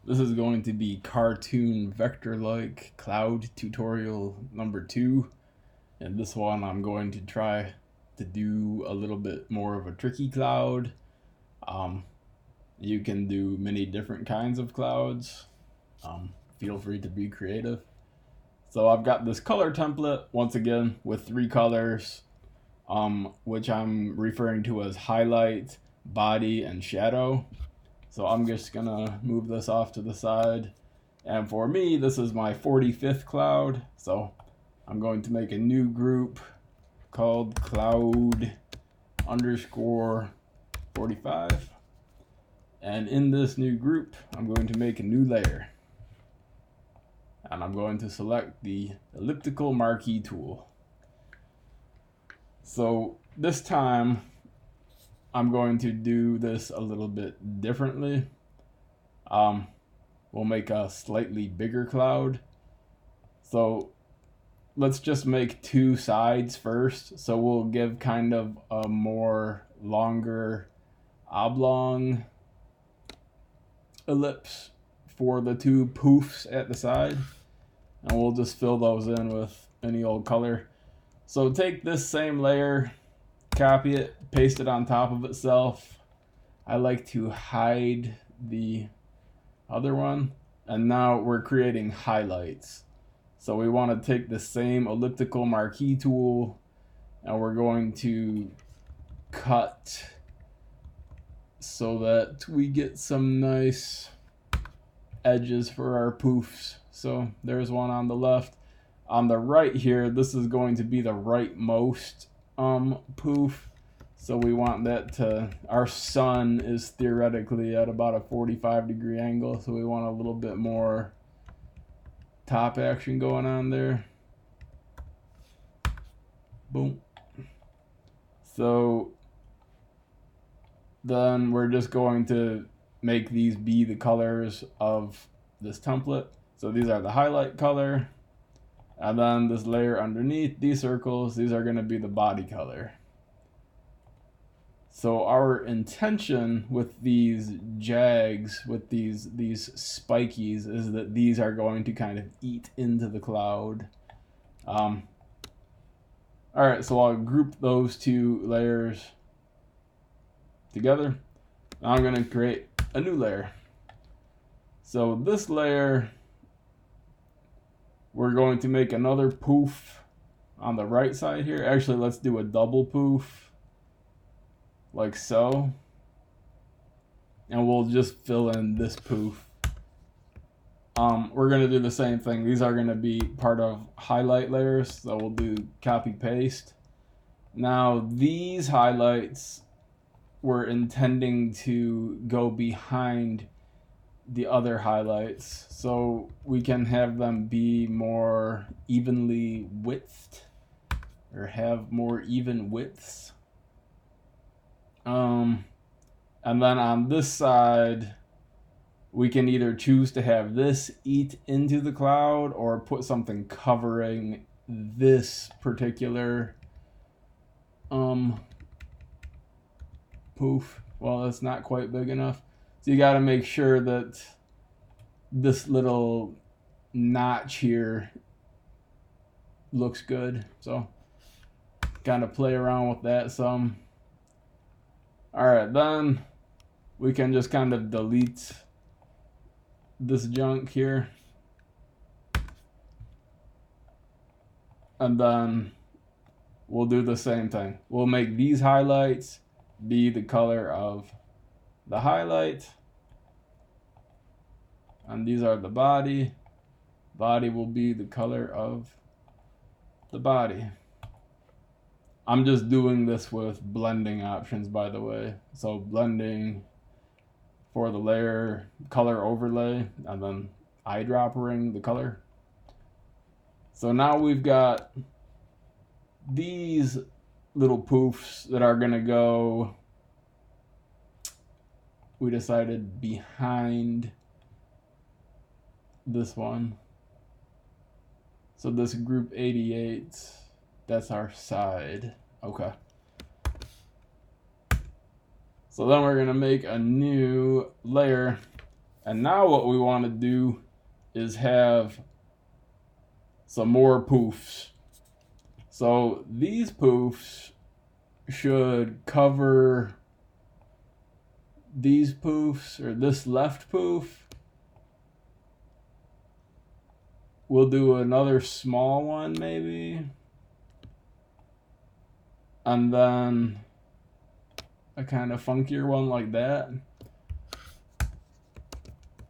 This is going to be cartoon vector-like cloud tutorial number 2. And this one I'm going to try to do a little bit more of a tricky cloud. Um, you can do many different kinds of clouds. Feel free to be creative. So I've got this color template once again with 3 colors, which I'm referring to as highlight, body, and shadow. So I'm just gonna move this off to the side. And for me, this is my 45th cloud. So I'm going to make a new group called cloud underscore 45. And in this new group, I'm going to make a new layer. And I'm going to select the elliptical marquee tool. So this time, I'm going to do this a little bit differently. We'll make a slightly bigger cloud. So let's just make 2 sides first. So we'll give kind of a more longer oblong ellipse for the 2 poofs at the side. And we'll just fill those in with any old color. So take this same layer, copy it, paste it on top of itself. I like to hide the other one. And now we're creating highlights. So we want to take the same elliptical marquee tool and we're going to cut so that we get some nice edges for our poofs. So there's one on the left. On the right here, this is going to be the rightmost poof. So we want that to, our sun is theoretically at about a 45-degree angle. So we want a little bit more top action going on there. Boom. So then we're just going to make these be the colors of this template. So these are the highlight color. And then this layer underneath, these circles, these are going to be the body color. So our intention with these jags, with these spikies, is that these are going to kind of eat into the cloud. All right, so I'll group those 2 layers together. Now I'm going to create a new layer. So this layer, we're going to make another poof on the right side here. Actually, let's do a double poof, like so. And we'll just fill in this poof. We're going to do the same thing. These are going to be part of highlight layers. So we'll do copy paste. Now these highlights we're intending to go behind the other highlights, so we can have them be more evenly widthed or have more even widths. And then on this side, we can either choose to have this eat into the cloud or put something covering this particular poof. Well, it's not quite big enough. So you got to make sure that this little notch here looks good. So kind of play around with that some. All right, then we can just kind of delete this junk here. And then we'll do the same thing. We'll make these highlights be the color of the highlight. And these are the body. Body will be the color of the body. I'm just doing this with blending options, by the way. So blending for the layer color overlay and then eyedroppering the color. So now we've got these little poofs that are going to go, we decided, behind this one. So this group 88, that's our side. Okay. So then we're going to make a new layer And now what we want to do is have some more poofs. So these poofs should cover these poofs, or this left poof. We'll do another small one maybe. And then a kind of funkier one like that.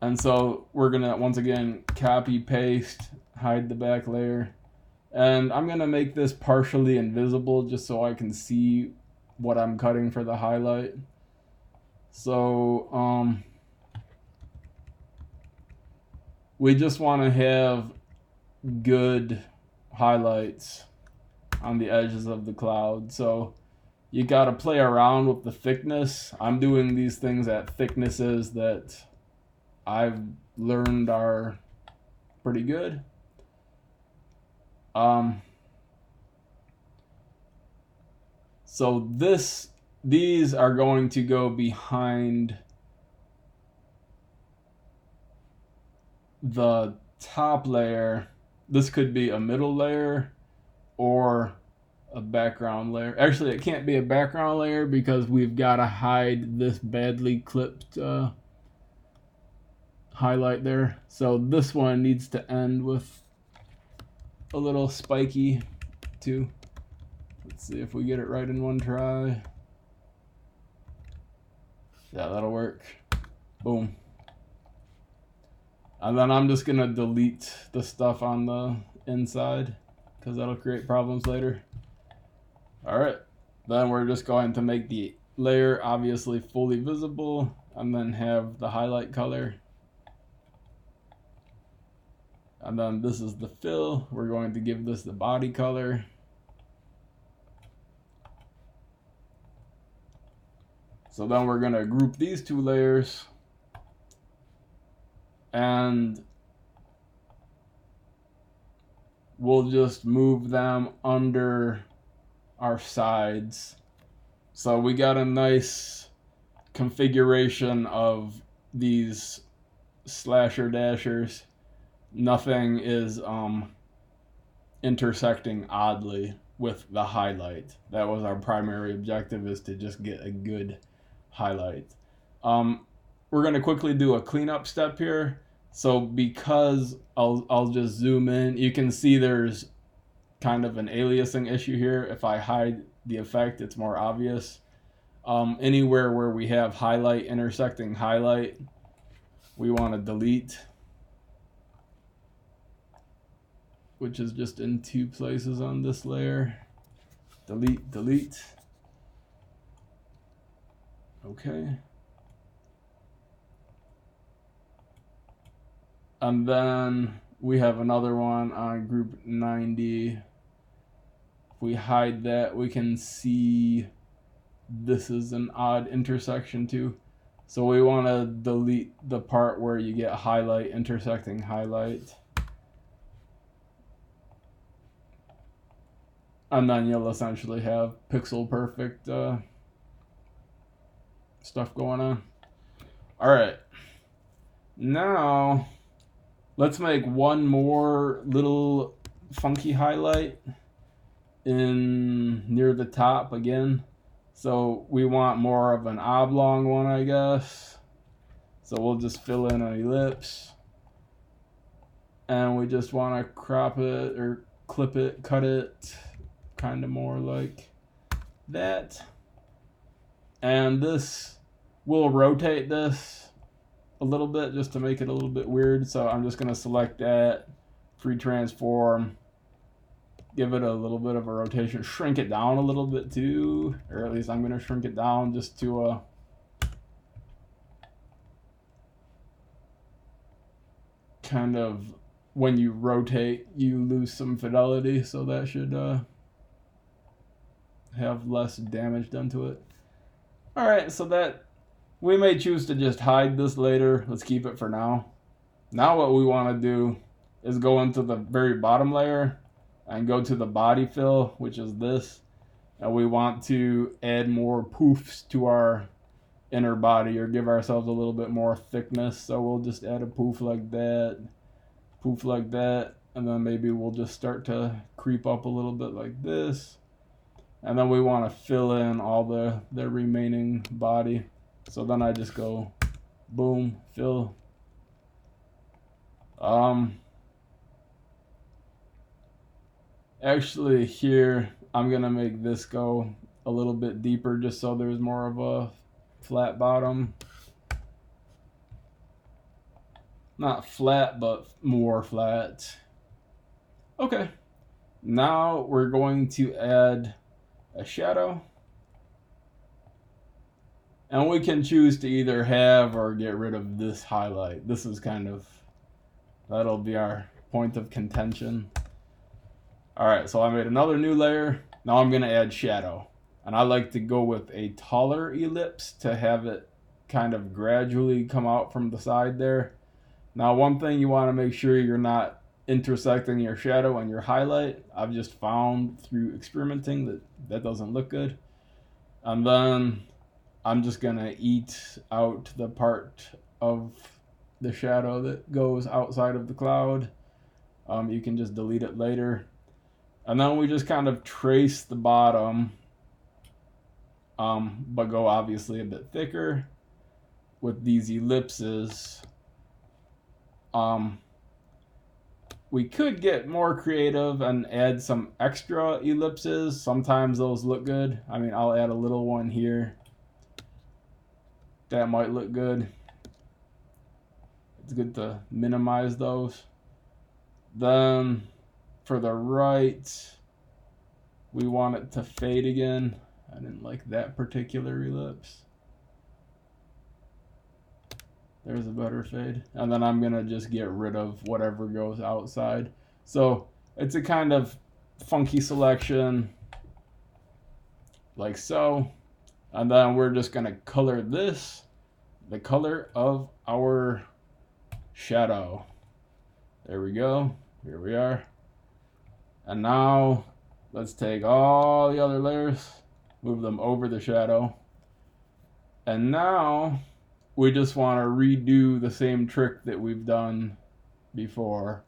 And so we're gonna, once again, copy, paste, hide the back layer. And I'm gonna make this partially invisible just so I can see what I'm cutting for the highlight. So we just wanna have good highlights on the edges of the cloud. So you gotta play around with the thickness. I'm doing these things at thicknesses that I've learned are pretty good. So these are going to go behind the top layer. This could be a middle layer or a background layer. Actually, it can't be a background layer because we've got to hide this badly clipped highlight there. So this one needs to end with a little spiky too. Let's see if we get it right in one try. Yeah, that'll work. Boom. And then I'm just gonna delete the stuff on the inside because that'll create problems later. All right, then we're just going to make the layer obviously fully visible and then have the highlight color. And then this is the fill. We're going to give this the body color. So then we're gonna group these two layers and we'll just move them under our sides. So we got a nice configuration of these slasher dashers. Nothing is intersecting oddly with the highlight. That was our primary objective, is to just get a good highlight. We're going to quickly do a cleanup step here. So because I'll just zoom in, you can see there's kind of an aliasing issue here. If I hide the effect, it's more obvious. Anywhere where we have highlight intersecting highlight, we want to delete, which is just in two places on this layer. Delete, delete. Okay. And then we have another one on group 90. If we hide that, we can see this is an odd intersection too. So we want to delete the part where you get highlight intersecting highlight. And then you'll essentially have pixel perfect stuff going on. All right. Now let's make one more little funky highlight in near the top again. So we want more of an oblong one, I guess. So we'll just fill in an ellipse. And we just want to crop it or clip it, cut it, kind of more like that. And this, we'll rotate this a little bit just to make it a little bit weird. So I'm just going to select that, free transform, give it a little bit of a rotation, shrink it down a little bit too, or at least I'm going to shrink it down just to kind of, when you rotate you lose some fidelity, so that should have less damage done to it. All right, so that we may choose to just hide this later. Let's keep it for now. Now what we want to do is go into the very bottom layer and go to the body fill, which is this. And we want to add more poofs to our inner body or give ourselves a little bit more thickness. So we'll just add a poof like that, and then maybe we'll just start to creep up a little bit like this. And then we want to fill in all the remaining body. So then I just go boom, fill. Actually here, I'm gonna make this go a little bit deeper just so there's more of a flat bottom. Not flat, but more flat. Okay, now we're going to add a shadow. And we can choose to either have or get rid of this highlight. This is kind of, that'll be our point of contention. All right, so I made another new layer. Now I'm gonna add shadow. And I like to go with a taller ellipse to have it kind of gradually come out from the side there. Now one thing you wanna make sure you're not intersecting your shadow and your highlight. I've just found through experimenting that that doesn't look good. And then I'm just gonna eat out the part of the shadow that goes outside of the cloud. You can just delete it later. And then we just kind of trace the bottom, but go obviously a bit thicker with these ellipses. We could get more creative and add some extra ellipses. Sometimes those look good. I mean, I'll add a little one here. That might look good. It's good to minimize those. Then for the right, we want it to fade again. I didn't like that particular ellipse. There's a better fade. And then I'm gonna just get rid of whatever goes outside. So it's a kind of funky selection, like so. And then we're just gonna color this the color of our shadow. There we go. Here we are. And now let's take all the other layers, move them over the shadow. And now we just want to redo the same trick that we've done before,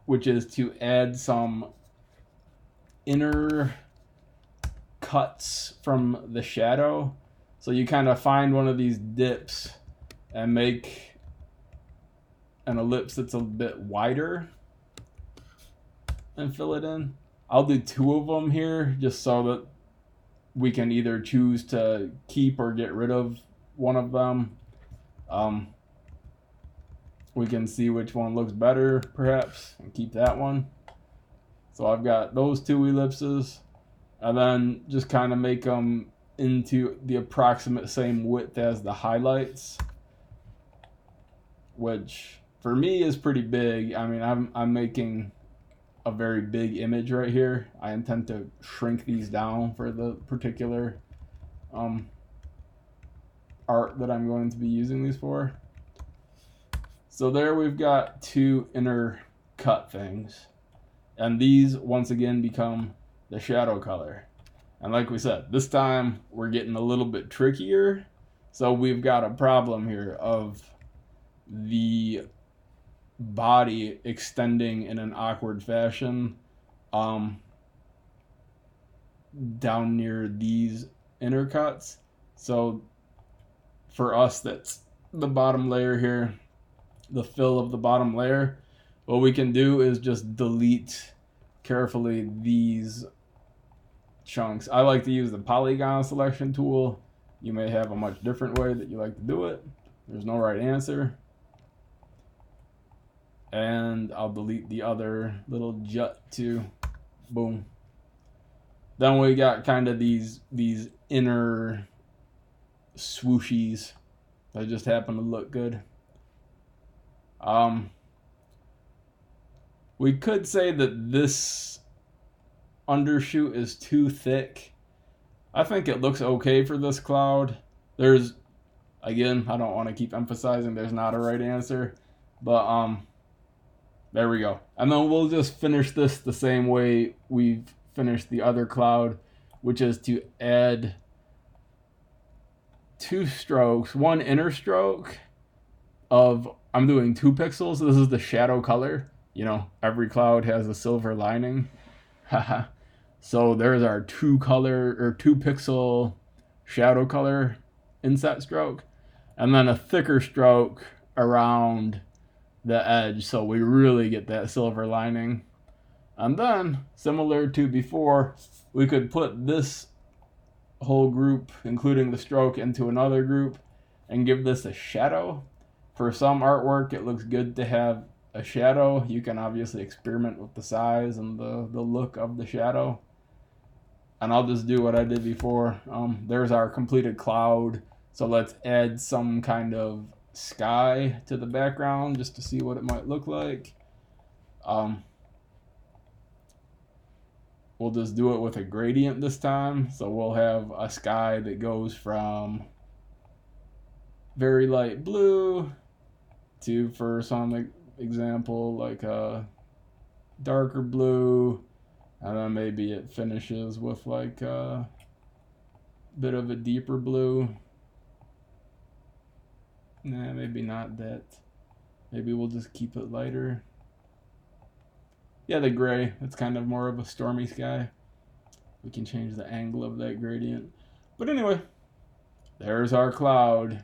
which is to add some inner cuts from the shadow. So you kind of find one of these dips and make an ellipse that's a bit wider and fill it in. I'll do 2 of them here just so that we can either choose to keep or get rid of one of them. We can see which one looks better perhaps and keep that one. So I've got those 2 ellipses, and then just kind of make them into the approximate same width as the highlights, which for me is pretty big. I mean, I'm making a very big image right here. I intend to shrink these down for the particular art that I'm going to be using these for. So there we've got 2 inner cut things, and these once again become the shadow color. And like we said, this time we're getting a little bit trickier. So we've got a problem here of the body extending in an awkward fashion down near these inner cuts. So for us, that's the bottom layer here, the fill of the bottom layer. What we can do is just delete carefully these chunks. I like to use the polygon selection tool. You may have a much different way that you like to do it. There's no right answer. And I'll delete the other little jut too. Boom. Then we got kind of these inner swooshies that just happen to look good. We could say that this undershoot is too thick. I think it looks okay for this cloud. There's, again, I don't want to keep emphasizing there's not a right answer, but there we go. And then we'll just finish this the same way we've finished the other cloud, which is to add 2 strokes, one inner stroke of, I'm doing 2 pixels. This is the shadow color. You know, every cloud has a silver lining. Haha. So there's our 2 pixel shadow color inset stroke, and then a thicker stroke around the edge, so we really get that silver lining. And then, similar to before, we could put this whole group, including the stroke, into another group and give this a shadow. For some artwork, it looks good to have a shadow. You can obviously experiment with the size and the look of the shadow. And I'll just do what I did before. There's our completed cloud. So let's add some kind of sky to the background just to see what it might look like. We'll just do it with a gradient this time. So we'll have a sky that goes from very light blue to, for some example, like a darker blue, and then maybe it finishes with like a bit of a deeper blue. Nah, maybe not that. Maybe we'll just keep it lighter. Yeah, the gray, it's kind of more of a stormy sky. We can change the angle of that gradient. But anyway, there's our cloud.